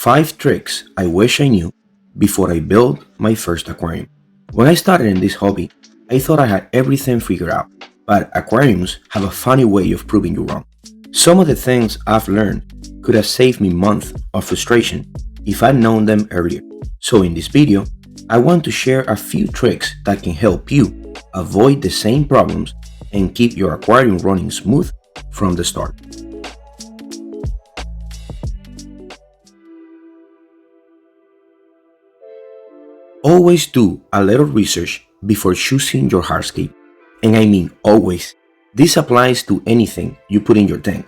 5 tricks I wish I knew before I built my first aquarium. When I started in this hobby, I thought I had everything figured out, but aquariums have a funny way of proving you wrong. Some of the things I've learned could have saved me months of frustration if I'd known them earlier. So in this video, I want to share a few tricks that can help you avoid the same problems and keep your aquarium running smooth from the start. Always do a little research before choosing your hardscape. And I mean always. This applies to anything you put in your tank.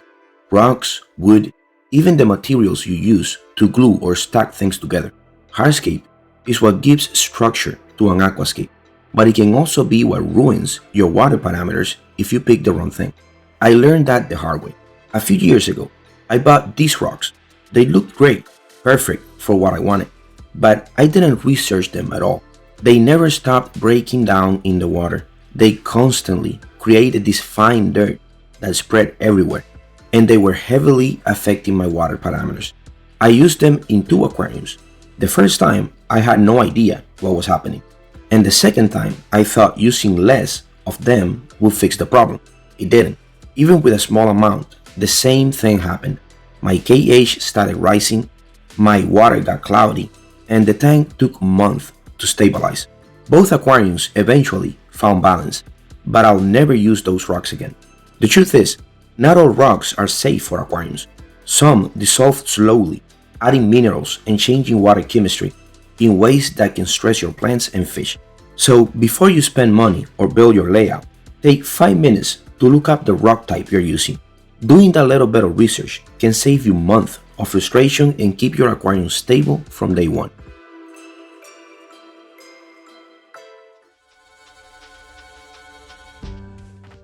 Rocks, wood, even the materials you use to glue or stack things together. Hardscape is what gives structure to an aquascape, but it can also be what ruins your water parameters if you pick the wrong thing. I learned that the hard way. A few years ago, I bought these rocks. They looked great, perfect for what I wanted, but I didn't research them at all. They never stopped breaking down in the water. They constantly created this fine dirt that spread everywhere, and they were heavily affecting my water parameters. I used them in 2 aquariums. The first time, I had no idea what was happening, and the second time, I thought using less of them would fix the problem. It didn't. Even with a small amount, the same thing happened. My KH started rising, my water got cloudy, and the tank took months to stabilize. Both aquariums eventually found balance, but I'll never use those rocks again. The truth is, not all rocks are safe for aquariums. Some dissolve slowly, adding minerals and changing water chemistry in ways that can stress your plants and fish. So before you spend money or build your layout, take 5 minutes to look up the rock type you're using. Doing that little bit of research can save you months of frustration and keep your aquarium stable from day one.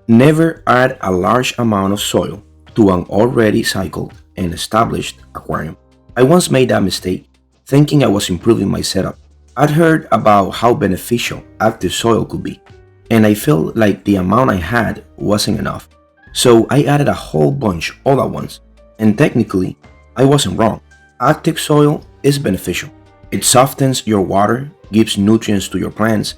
Never add a large amount of soil to an already cycled and established aquarium. I once made that mistake, thinking I was improving my setup. I'd heard about how beneficial active soil could be, and I felt like the amount I had wasn't enough. So I added a whole bunch all at once, and technically, I wasn't wrong. Active soil is beneficial. It softens your water, gives nutrients to your plants,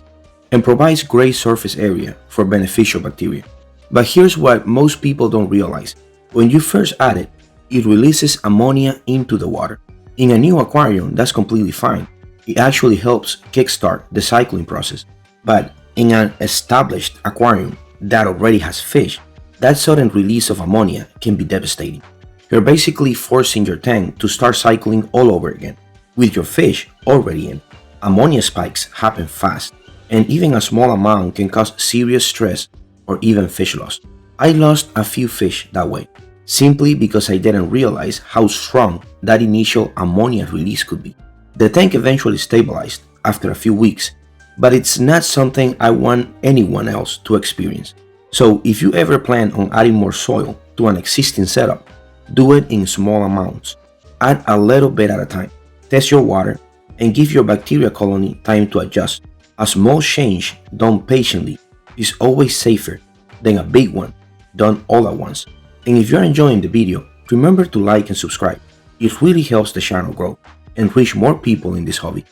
and provides great surface area for beneficial bacteria. But here's what most people don't realize. When you first add it, it releases ammonia into the water. In a new aquarium, that's completely fine. It actually helps kickstart the cycling process. But in an established aquarium that already has fish, that sudden release of ammonia can be devastating. You're basically forcing your tank to start cycling all over again. With your fish already in, ammonia spikes happen fast, and even a small amount can cause serious stress or even fish loss. I lost a few fish that way, simply because I didn't realize how strong that initial ammonia release could be. The tank eventually stabilized after a few weeks, but it's not something I want anyone else to experience. So if you ever plan on adding more soil to an existing setup, do it in small amounts. Add a little bit at a time. Test your water and give your bacteria colony time to adjust. A small change done patiently is always safer than a big one done all at once. And if you're enjoying the video, remember to like and subscribe. It really helps the channel grow and reach more people in this hobby.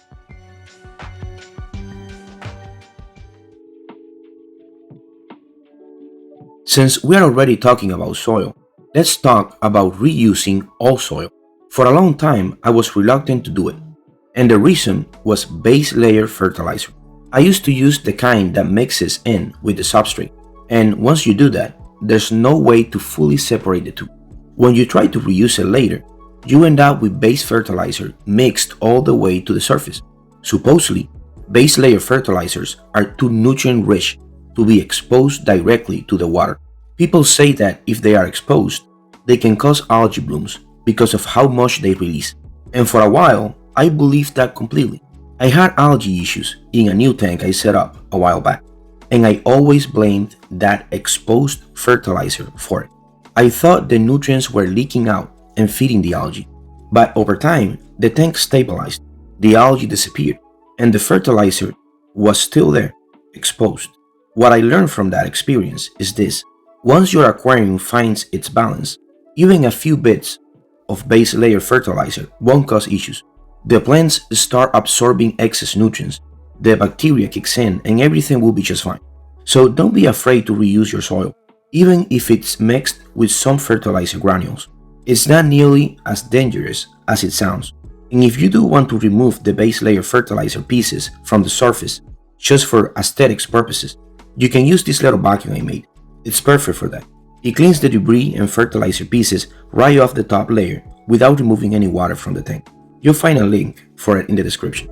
Since we're already talking about soil, let's talk about reusing all soil. For a long time, I was reluctant to do it, and the reason was base layer fertilizer. I used to use the kind that mixes in with the substrate, and once you do that, there's no way to fully separate the two. When you try to reuse it later, you end up with base fertilizer mixed all the way to the surface. Supposedly, base layer fertilizers are too nutrient rich to be exposed directly to the water. People say that if they are exposed, they can cause algae blooms because of how much they release. And for a while, I believed that completely. I had algae issues in a new tank I set up a while back, and I always blamed that exposed fertilizer for it. I thought the nutrients were leaking out and feeding the algae, but over time, the tank stabilized, the algae disappeared, and the fertilizer was still there, exposed. What I learned from that experience is this: once your aquarium finds its balance, even a few bits of base layer fertilizer won't cause issues. The plants start absorbing excess nutrients, the bacteria kicks in, and everything will be just fine. So don't be afraid to reuse your soil, even if it's mixed with some fertilizer granules. It's not nearly as dangerous as it sounds. And if you do want to remove the base layer fertilizer pieces from the surface, just for aesthetics purposes, you can use this little vacuum I made. It's perfect for that. It cleans the debris and fertilizer pieces right off the top layer without removing any water from the tank. You'll find a link for it in the description.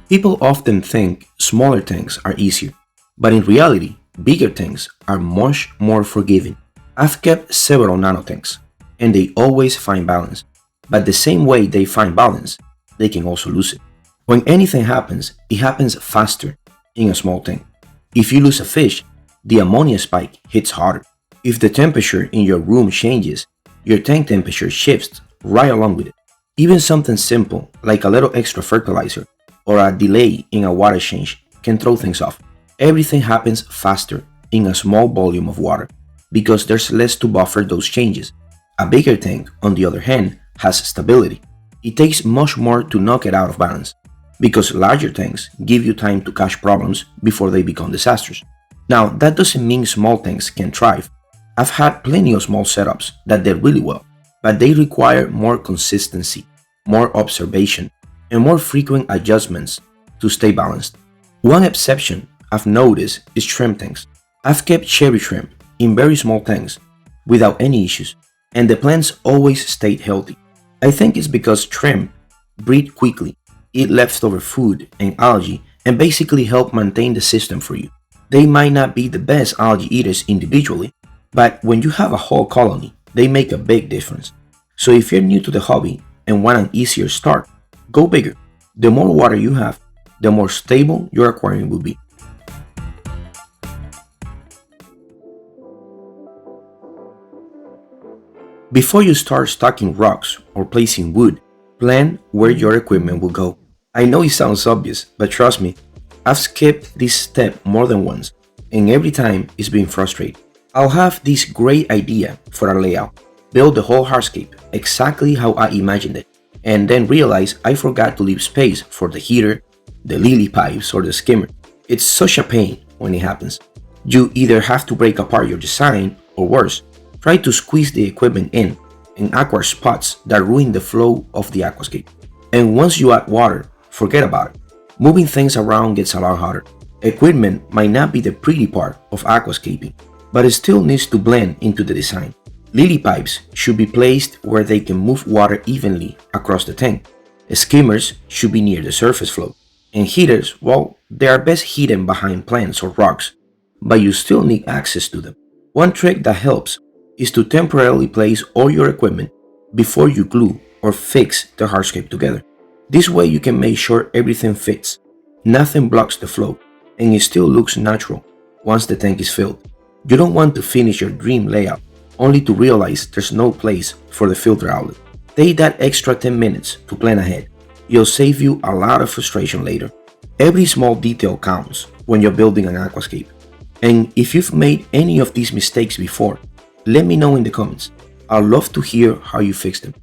People often think smaller tanks are easier, but in reality, bigger tanks are much more forgiving. I've kept several nano tanks, and they always find balance. But the same way they find balance, they can also lose it. When anything happens, it happens faster in a small tank. If you lose a fish, the ammonia spike hits harder. If the temperature in your room changes, your tank temperature shifts right along with it. Even something simple like a little extra fertilizer or a delay in a water change can throw things off. Everything happens faster in a small volume of water because there's less to buffer those changes. A bigger tank, on the other hand, has stability. It takes much more to knock it out of balance because larger tanks give you time to catch problems before they become disasters. Now, that doesn't mean small tanks can thrive. I've had plenty of small setups that did really well, but they require more consistency, more observation, and more frequent adjustments to stay balanced. One exception I've noticed is shrimp tanks. I've kept cherry shrimp in very small tanks without any issues, and the plants always stayed healthy. I think it's because shrimp breed quickly, eat leftover food and algae, and basically help maintain the system for you. They might not be the best algae eaters individually, but when you have a whole colony, they make a big difference. So if you're new to the hobby and want an easier start, go bigger. The more water you have, the more stable your aquarium will be. Before you start stocking rocks or placing wood, plan where your equipment will go. I know it sounds obvious, but trust me, I've skipped this step more than once, and every time it's been frustrating. I'll have this great idea for a layout, build the whole hardscape exactly how I imagined it, and then realize I forgot to leave space for the heater, the lily pipes, or the skimmer. It's such a pain when it happens. You either have to break apart your design, or worse, try to squeeze the equipment in awkward spots that ruin the flow of the aquascape. And once you add water, forget about it. Moving things around gets a lot harder. Equipment might not be the pretty part of aquascaping, but it still needs to blend into the design. Lily pipes should be placed where they can move water evenly across the tank. Skimmers should be near the surface flow. And heaters, well, they are best hidden behind plants or rocks, but you still need access to them. One trick that helps is to temporarily place all your equipment before you glue or fix the hardscape together. This way you can make sure everything fits, nothing blocks the flow, and it still looks natural once the tank is filled. You don't want to finish your dream layout only to realize there's no place for the filter outlet. Take that extra 10 minutes to plan ahead. It'll save you a lot of frustration later. Every small detail counts when you're building an aquascape. And if you've made any of these mistakes before, let me know in the comments. I'd love to hear how you fixed them.